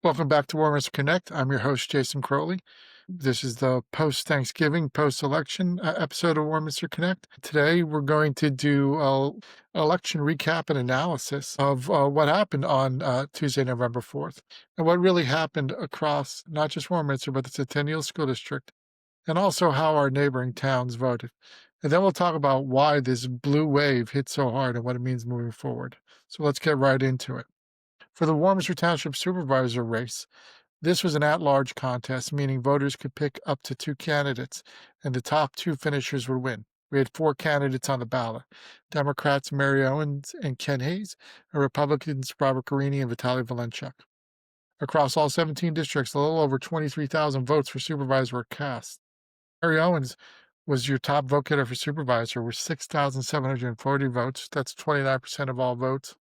Welcome back to Warminster Connect. I'm your host, Jason Crowley. This is the post-Thanksgiving, post-election episode of Warminster Connect. Today, we're going to do an election recap and analysis of what happened on Tuesday, November 4th, and what really happened across not just Warminster, but the Centennial School District, and also how our neighboring towns voted. And then we'll talk about why this blue wave hit so hard and what it means moving forward. So let's get right into it. For the Warminster Township Supervisor race, this was an at-large contest, meaning voters could pick up to 2 candidates, and the top 2 finishers would win. We had 4 candidates on the ballot: Democrats Mary Owens and Ken Hayes, and Republicans Robert Guarini and Vitaly Valenchuk. Across all 17 districts, a little over 23,000 votes for supervisor were cast. Mary Owens was your top vote getter for supervisor with 6,740 votes. That's 29% of all votes.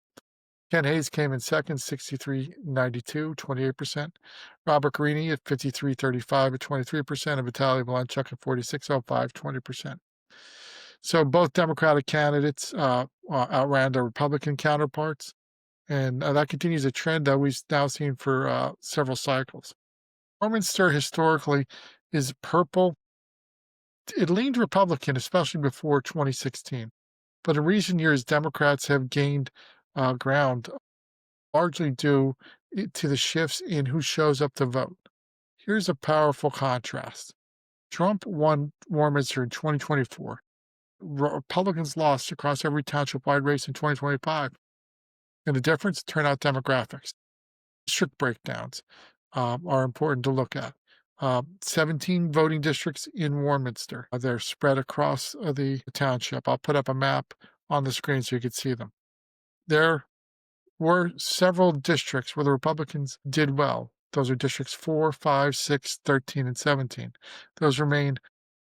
Ken Hayes came in second, 63.92, 28%. Robert Guarini at 53.35 at 23%, and Vitaly Valenchuk at 46.05, 20%. So both Democratic candidates outran their Republican counterparts, and that continues a trend that we've now seen for several cycles. Warminster historically is purple. It leaned Republican, especially before 2016. But in recent years, Democrats have gained ground, largely due to the shifts in who shows up to vote. Here's a powerful contrast. Trump won Warminster in 2024. Republicans lost across every township-wide race in 2025. And the difference? Turnout demographics. District breakdowns are important to look at. 17 voting districts in Warminster. They're spread across the township. I'll put up a map on the screen so you can see them. There were several districts where the Republicans did well. Those are districts 4, 5, 6, 13, and 17. Those remain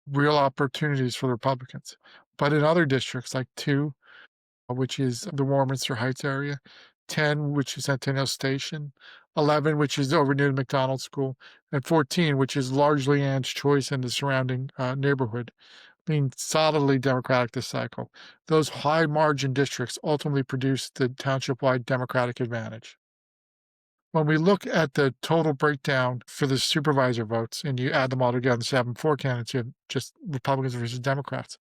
real opportunities for the Republicans. But in other districts like 2, which is the Warminster Heights area, 10, which is Centennial Station, 11, which is over near the McDonald School, and 14, which is largely Ann's Choice and the surrounding neighborhood, being solidly Democratic this cycle. Those high-margin districts ultimately produced the township-wide Democratic advantage. When we look at the total breakdown for the supervisor votes, and you add them all together, instead of having 4 candidates, you have just Republicans versus Democrats.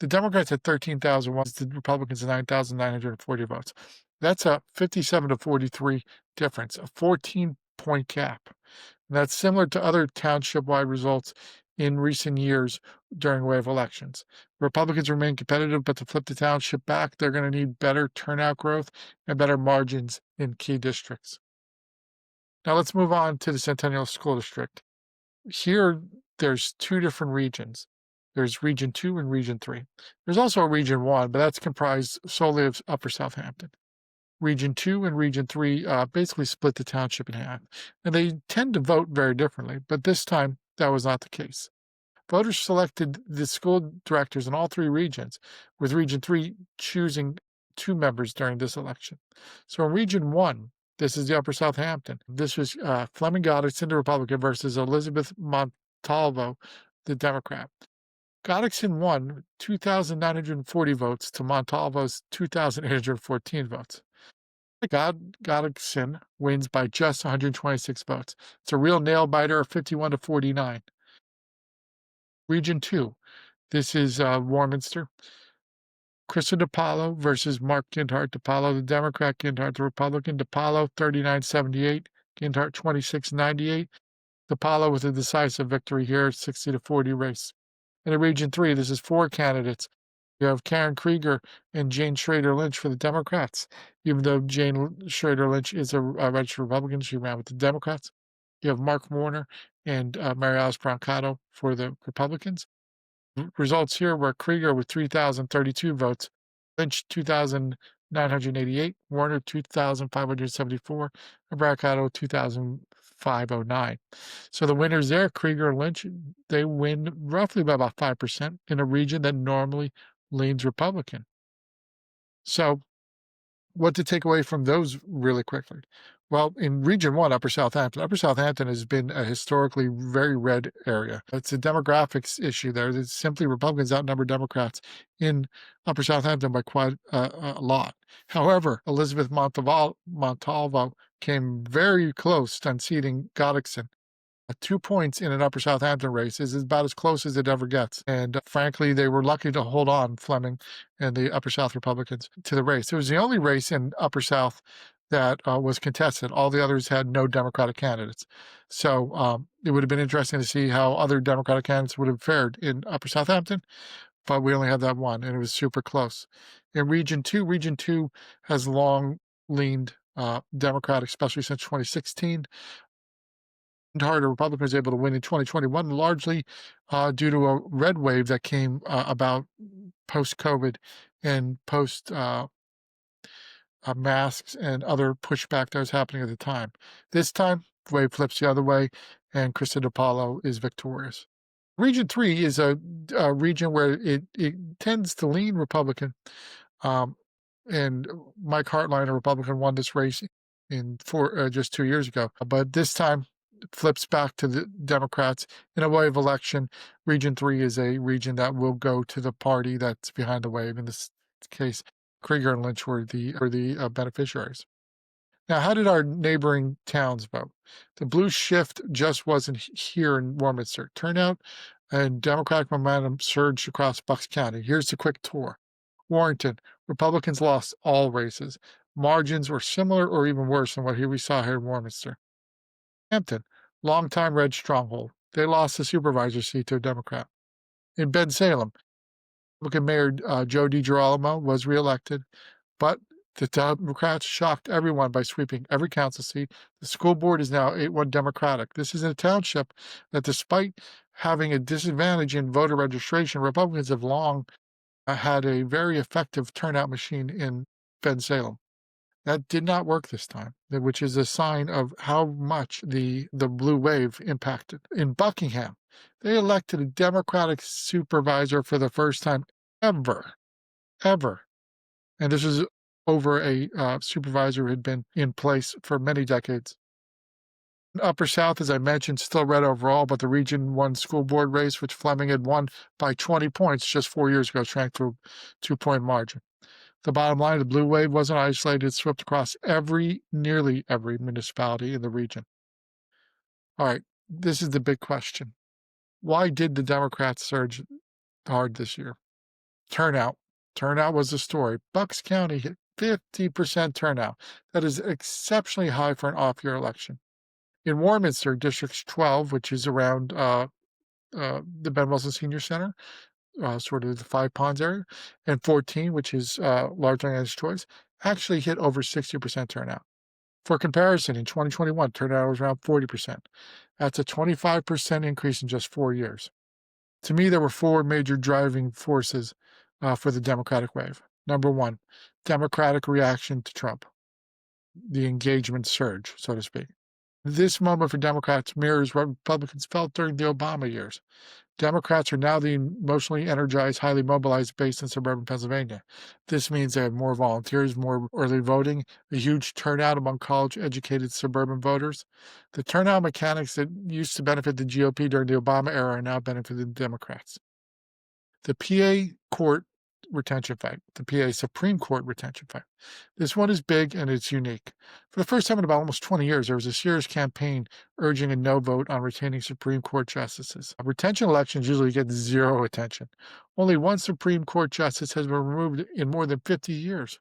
The Democrats had 13,001, the Republicans had 9,940 votes. That's a 57 to 43 difference, a 14-point gap. And that's similar to other township-wide results in recent years during wave elections. Republicans remain competitive, but to flip the township back, they're going to need better turnout growth and better margins in key districts. Now let's move on to the Centennial School District. Here, there's 2 different regions. There's Region 2 and Region 3. There's also a Region 1, but that's comprised solely of Upper Southampton. Region 2 and Region 3 basically split the township in half, and they tend to vote very differently, but this time that was not the case. Voters selected the school directors in all 3 regions, with Region 3 choosing 2 members during this election. So in Region 1, this is the Upper Southampton. This was Fleming Goddardson, the Republican, versus Elizabeth Montalvo, the Democrat. Goddardson won 2,940 votes to Montalvo's 2,814 votes. Goddardson wins by just 126 votes. It's a real nail-biter of 51 to 49. Region 2, this is Warminster. Krista DiPaolo versus Mark Gindhart. DiPaolo, the Democrat, Gindhart, the Republican. DiPaolo, 39.78. Gindhart, 26.98. DiPaolo with a decisive victory here, 60 to 40 race. And in Region 3, this is 4 candidates. You have Karen Krieger and Jane Schrader Lynch for the Democrats. Even though Jane Schrader Lynch is a registered Republican, she ran with the Democrats. You have Mark Warner and Mary Alice Brancato for the Republicans. Results here were Krieger with 3,032 votes, Lynch 2,988, Warner 2,574, and Brancato 2,509. So the winners there, Krieger and Lynch, they win roughly by about 5% in a region that normally leans Republican. So what to take away from those really quickly? Well, in Region 1, Upper Southampton has been a historically very red area. It's a demographics issue there. It's simply Republicans outnumber Democrats in Upper Southampton by quite a lot. However, Elizabeth Montalvo came very close to unseating Goddickson. 2 points in an Upper Southampton race is about as close as it ever gets, and frankly, they were lucky to hold on, Fleming and the Upper South Republicans, to the race. It was the only race in Upper South that was contested. All the others had no Democratic candidates. So it would have been interesting to see how other Democratic candidates would have fared in Upper Southampton, but we only had that one, and it was super close. In Region 2 has long leaned Democratic, especially since 2016. Harder, Republican was able to win in 2021, largely due to a red wave that came about post-COVID and post masks and other pushback that was happening at the time. This time, the wave flips the other way, and Krista DiPaolo is victorious. Region 3 is a region where it tends to lean Republican. And Mike Hartline, a Republican, won this race just 2 years ago. But this time, flips back to the Democrats in a wave election. Region 3 is a region that will go to the party that's behind the wave. In this case, Krieger and Lynch were the beneficiaries. Now, how did our neighboring towns vote? The blue shift just wasn't here in Warminster. Turnout and Democratic momentum surged across Bucks County. Here's the quick tour. Warrenton, Republicans lost all races. Margins were similar or even worse than what we saw here in Warminster. Hampton, longtime red stronghold. They lost the supervisor seat to a Democrat. In Bensalem, Republican Mayor Joe DiGirolamo was reelected, but the Democrats shocked everyone by sweeping every council seat. The school board is now 8-1 Democratic. This is a township that, despite having a disadvantage in voter registration, Republicans have long had a very effective turnout machine in Bensalem. That did not work this time, which is a sign of how much the blue wave impacted. In Buckingham, they elected a Democratic supervisor for the first time ever. And this is over a supervisor who had been in place for many decades. In Upper South, as I mentioned, still red overall, but the Region 1 school board race, which Fleming had won by 20 points just 4 years ago, shrank to a 2-point margin. The bottom line, the blue wave wasn't isolated. It swept across nearly every municipality in the region. All right, this is the big question. Why did the Democrats surge hard this year? Turnout. Turnout was the story. Bucks County hit 50% turnout. That is exceptionally high for an off-year election. In Warminster, District 12, which is around the Ben Wilson Senior Center, sort of the Five Ponds area, and 14, which is large language choice, actually hit over 60% turnout. For comparison, in 2021, turnout was around 40%. That's a 25% increase in just 4 years. To me, there were 4 major driving forces for the Democratic wave. Number 1, Democratic reaction to Trump, the engagement surge, so to speak. This moment for Democrats mirrors what Republicans felt during the Obama years. Democrats are now the emotionally energized, highly mobilized base in suburban Pennsylvania. This means they have more volunteers, more early voting, a huge turnout among college-educated suburban voters. The turnout mechanics that used to benefit the GOP during the Obama era are now benefiting the Democrats. The PA court retention fight, the PA Supreme Court retention fight. This one is big and it's unique. For the first time in about almost 20 years, there was a serious campaign urging a no vote on retaining Supreme Court justices. Retention elections usually get zero attention. Only one Supreme Court justice has been removed in more than 50 years.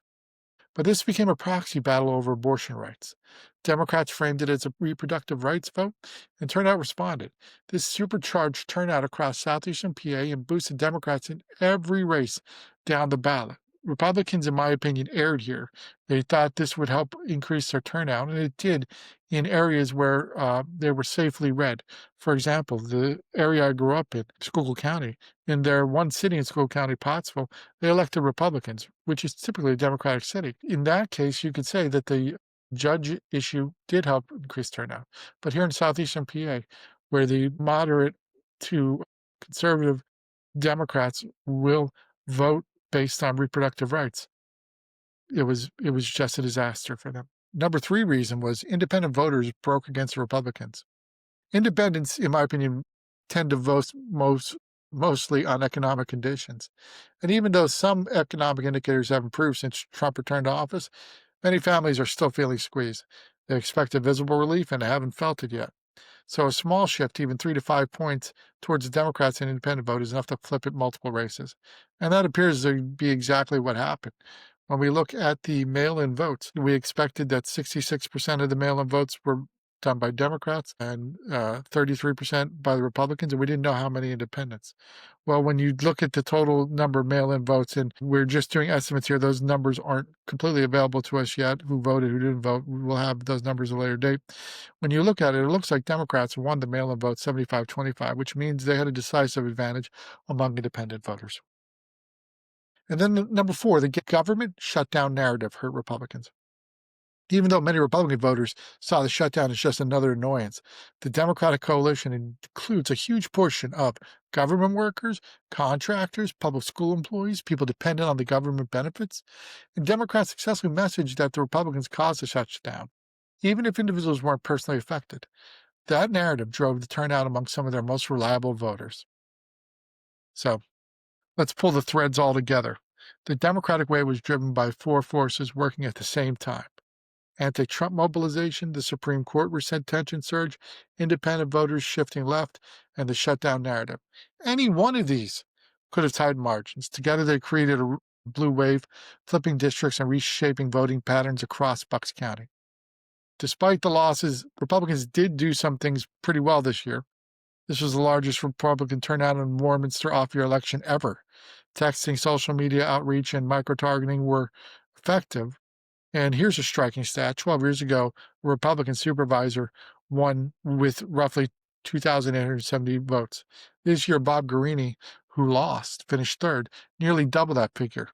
But this became a proxy battle over abortion rights. Democrats framed it as a reproductive rights vote, and turnout responded. This supercharged turnout across southeastern PA and boosted Democrats in every race down the ballot. Republicans, in my opinion, erred here. They thought this would help increase their turnout, and it did in areas where they were safely red. For example, the area I grew up in, Schuylkill County, in their one city in Schuylkill County, Pottsville, they elected Republicans, which is typically a Democratic city. In that case, you could say that the judge issue did help increase turnout. But here in southeastern PA, where the moderate to conservative Democrats will vote based on reproductive rights, it was just a disaster for them. Number 3 reason was independent voters broke against the Republicans. Independents, in my opinion, tend to vote mostly on economic conditions. And even though some economic indicators have improved since Trump returned to office, many families are still feeling squeezed. They expect a visible relief, and they haven't felt it yet. So a small shift, even 3 to 5 points towards the Democrats and independent vote is enough to flip it multiple races. And that appears to be exactly what happened. When we look at the mail-in votes, we expected that 66% of the mail-in votes were done by Democrats and 33% by the Republicans, and we didn't know how many independents. Well, when you look at the total number of mail-in votes, and we're just doing estimates here, those numbers aren't completely available to us yet, who voted, who didn't vote. We'll have those numbers at a later date. When you look at it, it looks like Democrats won the mail-in vote 75-25, which means they had a decisive advantage among independent voters. And then number 4, the government shutdown narrative hurt Republicans. Even though many Republican voters saw the shutdown as just another annoyance, the Democratic coalition includes a huge portion of government workers, contractors, public school employees, people dependent on the government benefits. And Democrats successfully messaged that the Republicans caused the shutdown, even if individuals weren't personally affected. That narrative drove the turnout among some of their most reliable voters. So let's pull the threads all together. The Democratic way was driven by 4 forces working at the same time: anti-Trump mobilization, the Supreme Court recent tension surge, independent voters shifting left, and the shutdown narrative. Any one of these could have tied margins. Together, they created a blue wave, flipping districts and reshaping voting patterns across Bucks County. Despite the losses, Republicans did do some things pretty well this year. This was the largest Republican turnout in Warminster off-year election ever. Texting, social media outreach, and micro-targeting were effective. And here's a striking stat. 12 years ago, a Republican supervisor won with roughly 2,870 votes. This year, Bob Guarini, who lost, finished third, nearly double that figure.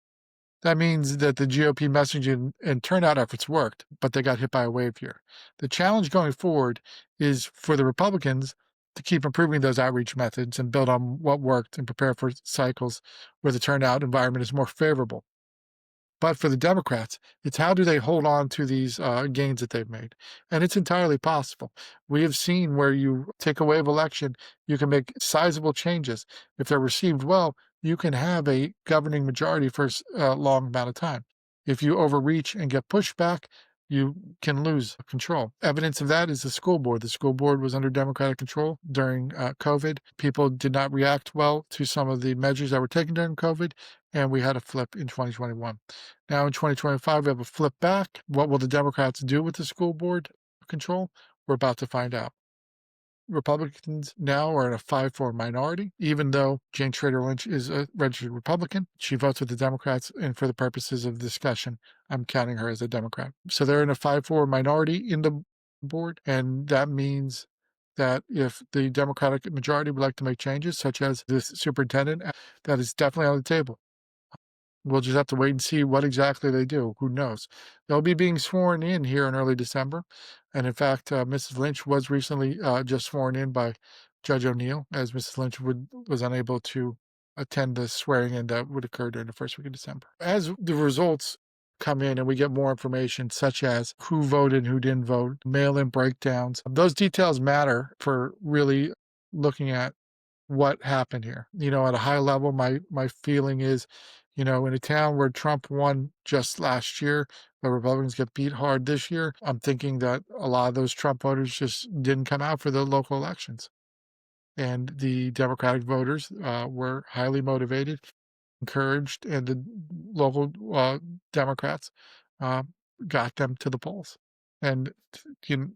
That means that the GOP messaging and turnout efforts worked, but they got hit by a wave here. The challenge going forward is for the Republicans to keep improving those outreach methods and build on what worked and prepare for cycles where the turnout environment is more favorable. But for the Democrats, it's how do they hold on to these gains that they've made? And it's entirely possible. We have seen where you take a wave election, you can make sizable changes. If they're received well, you can have a governing majority for a long amount of time. If you overreach and get pushback, you can lose control. Evidence of that is the school board. The school board was under Democratic control during COVID. People did not react well to some of the measures that were taken during COVID, and we had a flip in 2021. Now in 2025, we have a flip back. What will the Democrats do with the school board control? We're about to find out. Republicans now are in a 5-4 minority, even though Jane Schrader Lynch is a registered Republican. She votes with the Democrats, and for the purposes of discussion, I'm counting her as a Democrat. So they're in a 5-4 minority in the board, and that means that if the Democratic majority would like to make changes, such as this superintendent, that is definitely on the table. We'll just have to wait and see what exactly they do. Who knows? They'll be being sworn in here in early December. And in fact, Mrs. Lynch was recently just sworn in by Judge O'Neill, as Mrs. Lynch was unable to attend the swearing in that would occur during the first week of December. As the results come in and we get more information, such as who voted, who didn't vote, mail-in breakdowns, those details matter for really looking at what happened here. At a high level, my feeling is, in a town where Trump won just last year, the Republicans get beat hard this year, I'm thinking that a lot of those Trump voters just didn't come out for the local elections. And the Democratic voters were highly motivated, encouraged, and the local Democrats uh, got them to the polls. And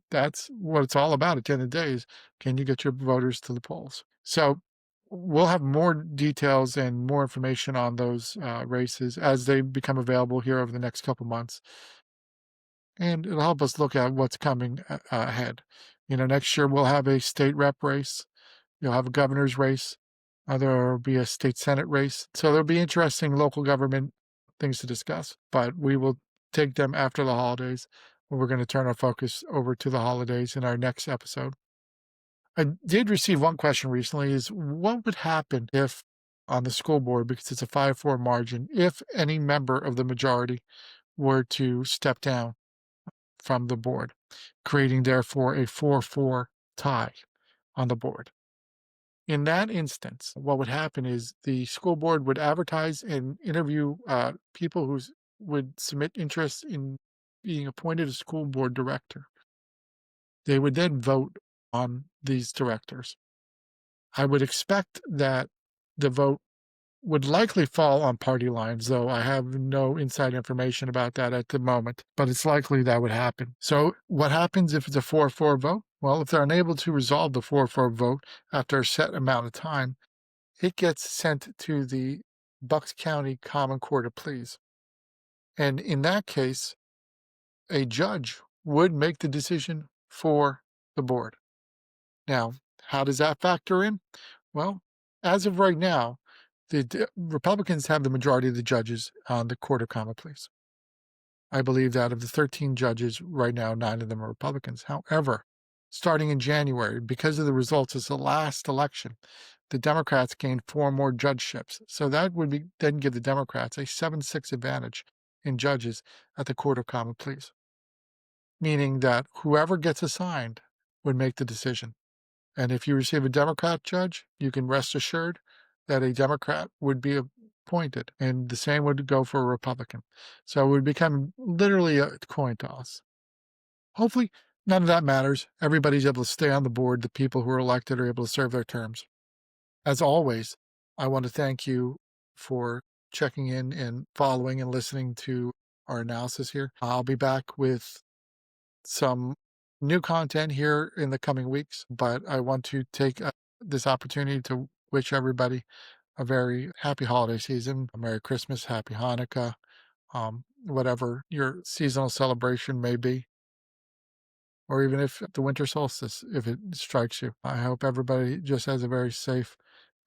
that's what it's all about at the end of the day is, can you get your voters to the polls? So we'll have more details and more information on those races as they become available here over the next couple months. And it'll help us look at what's coming ahead. Next year we'll have a state rep race. You'll have a governor's race. There will be a state senate race. So there'll be interesting local government things to discuss, but we will take them after the holidays. We're going to turn our focus over to the holidays in our next episode. I did receive one question recently is what would happen if on the school board, because it's a 5-4 margin, if any member of the majority were to step down from the board, creating therefore a 4-4 tie on the board. In that instance, what would happen is the school board would advertise and interview people who would submit interest in being appointed a school board director. They would then vote on these directors. I would expect that the vote would likely fall on party lines, though I have no inside information about that at the moment, but it's likely that would happen. So, what happens if it's a 4-4 vote? Well, if they're unable to resolve the 4-4 vote after a set amount of time, it gets sent to the Bucks County Common Court of Pleas. And in that case, a judge would make the decision for the board. Now, how does that factor in? Well, as of right now, the Republicans have the majority of the judges on the Court of Common Pleas. I believe that of the 13 judges right now, 9 of them are Republicans. However, starting in January, because of the results of the last election, the Democrats gained 4 more judgeships. So that would then give the Democrats a 7-6 advantage in judges at the Court of Common Pleas, meaning that whoever gets assigned would make the decision. And if you receive a Democrat judge, you can rest assured that a Democrat would be appointed, and the same would go for a Republican. So it would become literally a coin toss. Hopefully, none of that matters. Everybody's able to stay on the board. The people who are elected are able to serve their terms. As always, I want to thank you for checking in and following and listening to our analysis here. I'll be back with some new content here in the coming weeks, but I want to take this opportunity to wish everybody a very happy holiday season, a Merry Christmas, Happy Hanukkah, whatever your seasonal celebration may be, or even if the winter solstice, if it strikes you. I hope everybody just has a very safe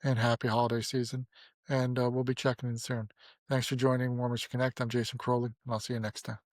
and happy holiday season, and we'll be checking in soon. Thanks for joining Warminster Connect. I'm Jason Crowley, and I'll see you next time.